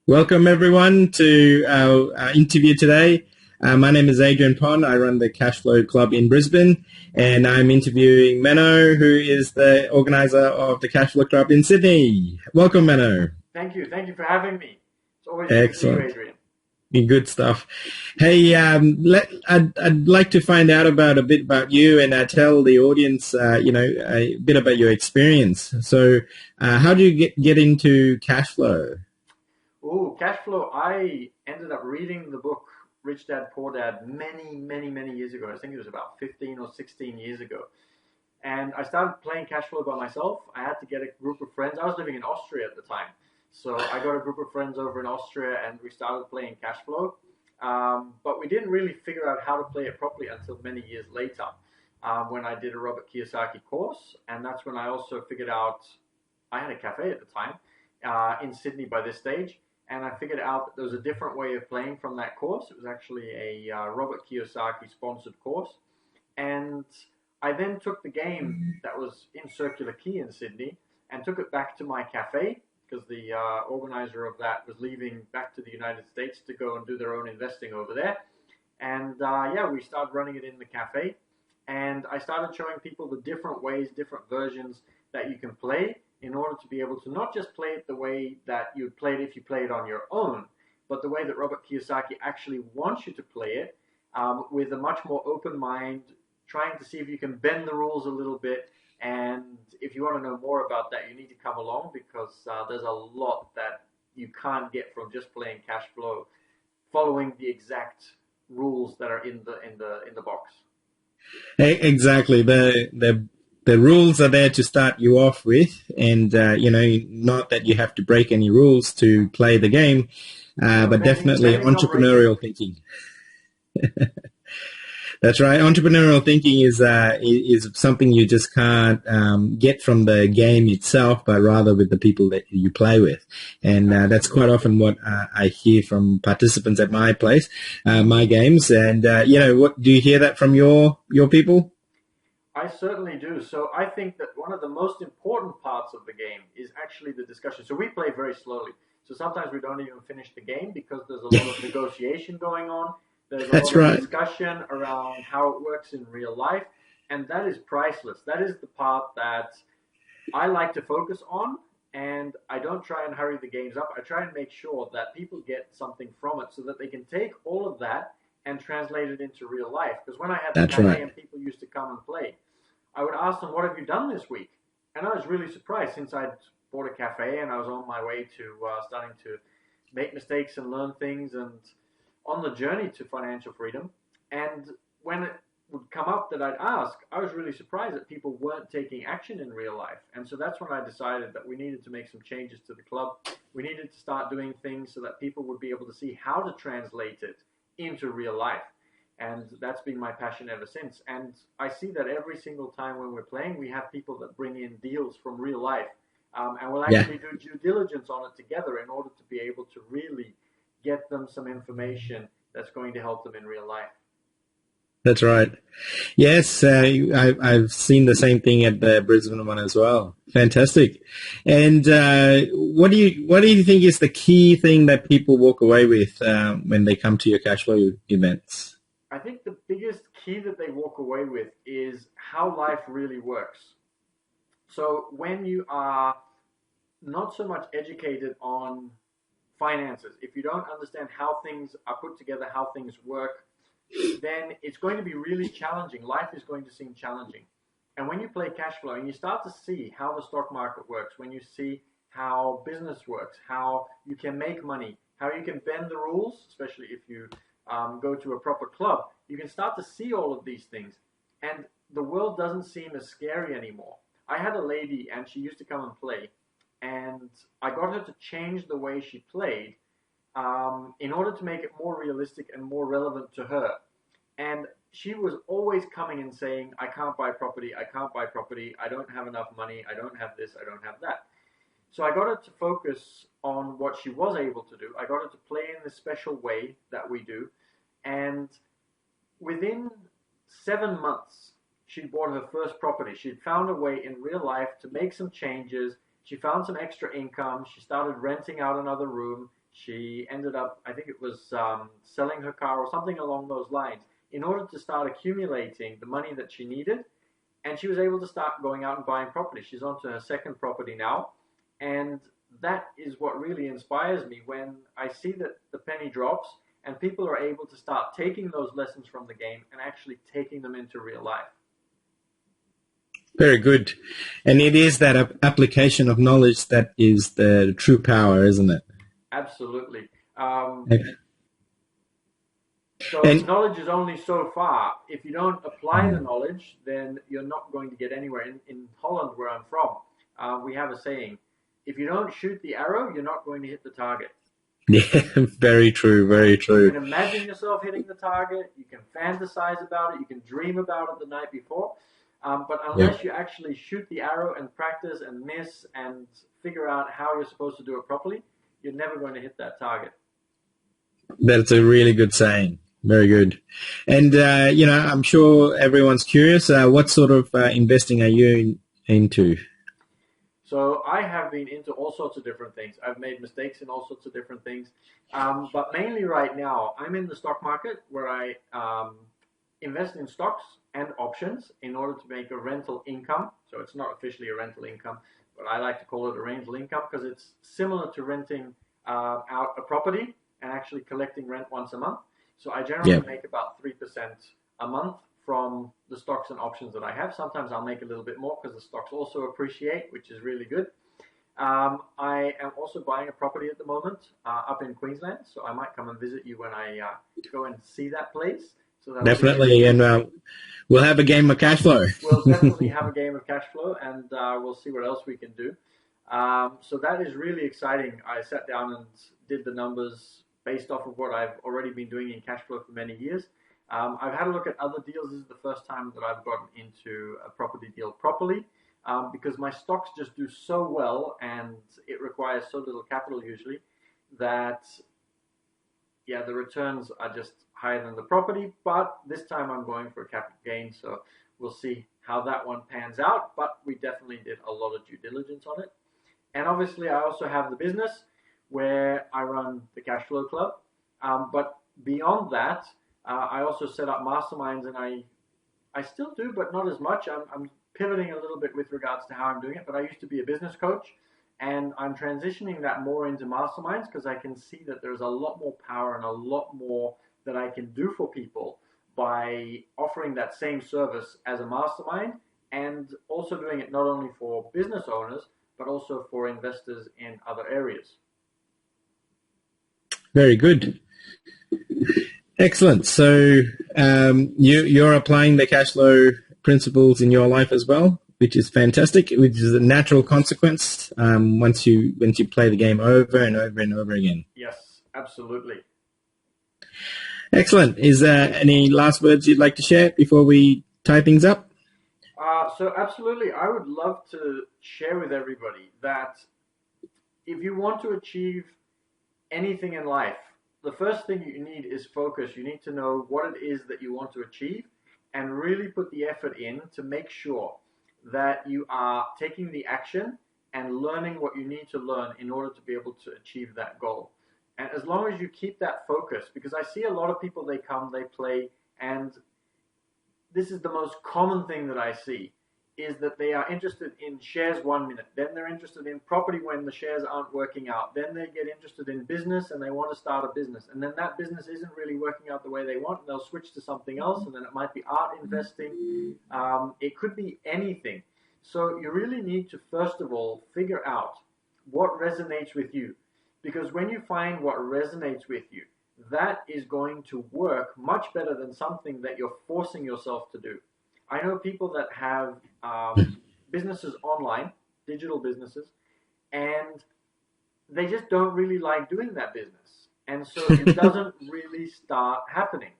Welcome everyone to our interview today. My name is Adrian Pond. I run the Cashflow Club in Brisbane, and I'm interviewing Menno, who is the organizer of the Cashflow Club in Sydney. Welcome, Menno. Thank you. Thank you for having me. It's always good to see you, Excellent. Adrian. Good stuff. Hey, I'd like to find out about a bit about you and tell the audience, a bit about your experience. So, how do you get into Cashflow? Oh, cash flow. I ended up reading the book Rich Dad Poor Dad many, many, many years ago. I think it was about 15 or 16 years ago. And I started playing cash flow by myself. I had to get a group of friends. I was living in Austria at the time. So I got a group of friends over in Austria and we started playing cash flow. But we didn't really figure out how to play it properly until many years later when I did a Robert Kiyosaki course. And that's when I also figured out I had a cafe at the time in Sydney by this stage. And I figured out that there was a different way of playing from that course. It was actually a Robert Kiyosaki sponsored course. And I then took the game that was in Circular Quay in Sydney and took it back to my cafe because the organizer of that was leaving back to the United States to go and do their own investing over there. And yeah, we started running it in the cafe. And I started showing people the different ways, different versions that you can play in order to be able to not just play it the way that you played if you play it on your own, but the way that Robert Kiyosaki actually wants you to play it with a much more open mind, trying to see if you can bend the rules a little bit. And if you want to know more about that, you need to come along because there's a lot that you can't get from just playing cash flow, following the exact rules that are in the box. Exactly. The rules are there to start you off with, and not that you have to break any rules to play the game, No, but definitely bending not breaking. entrepreneurial thinking. That's right. Entrepreneurial thinking is something you just can't get from the game itself, but rather with the people that you play with, and that's quite Absolutely. often what I hear from participants at my place, my games. And what do you hear that from your people? I certainly do. So I think that one of the most important parts of the game is actually the discussion. So we play very slowly. So sometimes we don't even finish the game because there's a lot of negotiation going on. There's a That's lot of right. discussion around how it works in real life. And that is priceless. That is the part that I like to focus on. And I don't try and hurry the games up. I try and make sure that people get something from it so that they can take all of that and translate it into real life. Because when I had the That's cafe right. and people used to come and play, I would ask them, "What have you done this week?" And I was really surprised since I'd bought a cafe and I was on my way to starting to make mistakes and learn things and on the journey to financial freedom. And when it would come up that I'd ask, I was really surprised that people weren't taking action in real life. And so that's when I decided that we needed to make some changes to the club. We needed to start doing things so that people would be able to see how to translate it into real life. And that's been my passion ever since. And I see that every single time when we're playing, we have people that bring in deals from real life. And we'll Yeah. actually do due diligence on it together in order to be able to really get them some information that's going to help them in real life. That's right. Yes, I've seen the same thing at the Brisbane one as well. Fantastic. And what do you think is the key thing that people walk away with when they come to your cash flow events? I think the biggest key that they walk away with is how life really works. So when you are not so much educated on finances, if you don't understand how things are put together, how things work, then it's going to be really challenging. Life is going to seem challenging. And when you play cash flow and you start to see how the stock market works, when you see how business works, how you can make money, how you can bend the rules, especially if you go to a proper club, you can start to see all of these things. And the world doesn't seem as scary anymore. I had a lady and she used to come and play, and I got her to change the way she played in order to make it more realistic and more relevant to her. And she was always coming and saying, "I can't buy property, I can't buy property, I don't have enough money, I don't have this, I don't have that." So I got her to focus on what she was able to do. I got her to play in the special way that we do. And within 7 months, she bought her first property. She'd found a way in real life to make some changes. She found some extra income. She started renting out another room. She ended up, I think it was selling her car or something along those lines in order to start accumulating the money that she needed. And she was able to start going out and buying property. She's on to her second property now. And that is what really inspires me when I see that the penny drops and people are able to start taking those lessons from the game and actually taking them into real life. Very good. And it is that application of knowledge that is the true power, isn't it? Absolutely. Okay. So And knowledge is only so far. If you don't apply the knowledge, then you're not going to get anywhere. In Holland, where I'm from, we have a saying: if you don't shoot the arrow, you're not going to hit the target. yeah, very true, very You true. can imagine yourself hitting the target. You can fantasize about it. You can dream about it the night before. But Yeah, unless you actually shoot the arrow and practice and miss and figure out how you're supposed to do it properly, you're never going to hit that target. that's a really good saying. Very good. And, I'm sure everyone's curious. What sort of investing are you into? So I have been into all sorts of different things. I've made mistakes in all sorts of different things. But mainly right now, I'm in the stock market where I invest in stocks and options in order to make a rental income. So it's not officially a rental income, but I like to call it a rental income because it's similar to renting out a property and actually collecting rent once a month. So I generally Yeah, make about 3% a month from the stocks and options that I have. Sometimes I'll make a little bit more because the stocks also appreciate, which is really good. I am also buying a property at the moment up in Queensland, so I might come and visit you when I go and see that place. So that'll be definitely. And we'll have a game of cash flow. we'll definitely have a game of cash flow, and we'll see what else we can do. So that is really exciting. I sat down and did the numbers based off of what I've already been doing in cash flow for many years. I've had a look at other deals. This is the first time that I've gotten into a property deal properly because my stocks just do so well and it requires so little capital usually that, yeah, the returns are just higher than the property. But this time I'm going for a capital gain, so we'll see how that one pans out. But we definitely did a lot of due diligence on it. And obviously, I also have the business where I run the Cash Flow Club. But beyond that, I also set up masterminds, and I still do, but not as much. I'm pivoting a little bit with regards to how I'm doing it. But I used to be a business coach, and I'm transitioning that more into masterminds because I can see that there's a lot more power and a lot more that I can do for people by offering that same service as a mastermind and also doing it not only for business owners, but also for investors in other areas. Very good. Excellent. So you're applying the cash flow principles in your life as well, which is fantastic, which is a natural consequence once you play the game over and over and over again. Yes, absolutely. Excellent. Is there any last words you'd like to share before we tie things up? So absolutely, I would love to share with everybody that if you want to achieve anything in life, the first thing you need is focus. You need to know what it is that you want to achieve and really put the effort in to make sure that you are taking the action and learning what you need to learn in order to be able to achieve that goal. And as long as you keep that focus, because I see a lot of people, they come, they play, and this is the most common thing that I see, is that they are interested in shares 1 minute, then they're interested in property when the shares aren't working out, then they get interested in business and they want to start a business, and then that business isn't really working out the way they want, and they'll switch to something else, and then it might be art investing, it could be anything. So you really need to first of all figure out what resonates with you, because when you find what resonates with you, that is going to work much better than something that you're forcing yourself to do. I know people that have businesses online, digital businesses, and they just don't really like doing that business. And so it doesn't really start happening.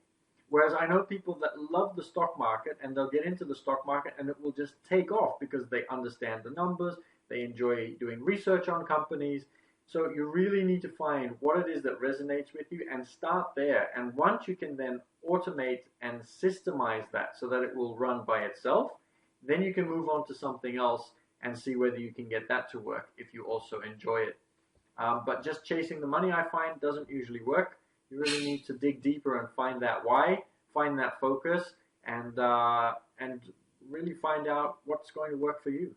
Whereas I know people that love the stock market and they'll get into the stock market and it will just take off because they understand the numbers, they enjoy doing research on companies. So you really need to find what it is that resonates with you and start there. And once you can then automate and systemize that so that it will run by itself, then you can move on to something else and see whether you can get that to work if you also enjoy it. But just chasing the money, I find, doesn't usually work. You really need to dig deeper and find that why, find that focus, and really find out what's going to work for you.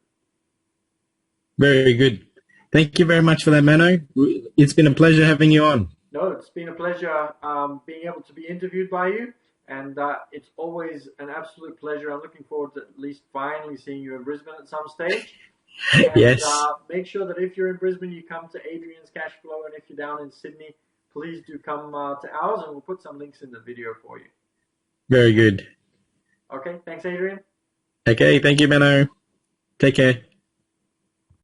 Very good. Thank you very much for that, Menno. It's been a pleasure having you on. No, it's been a pleasure being able to be interviewed by you, and it's always an absolute pleasure. I'm looking forward to at least finally seeing you in Brisbane at some stage. And Yes. make sure that if you're in Brisbane, you come to Adrian's Cash Flow, and if you're down in Sydney, please do come to ours, and we'll put some links in the video for you. Very good. Okay, thanks, Adrian. Okay. Thank you, Menno. Take care.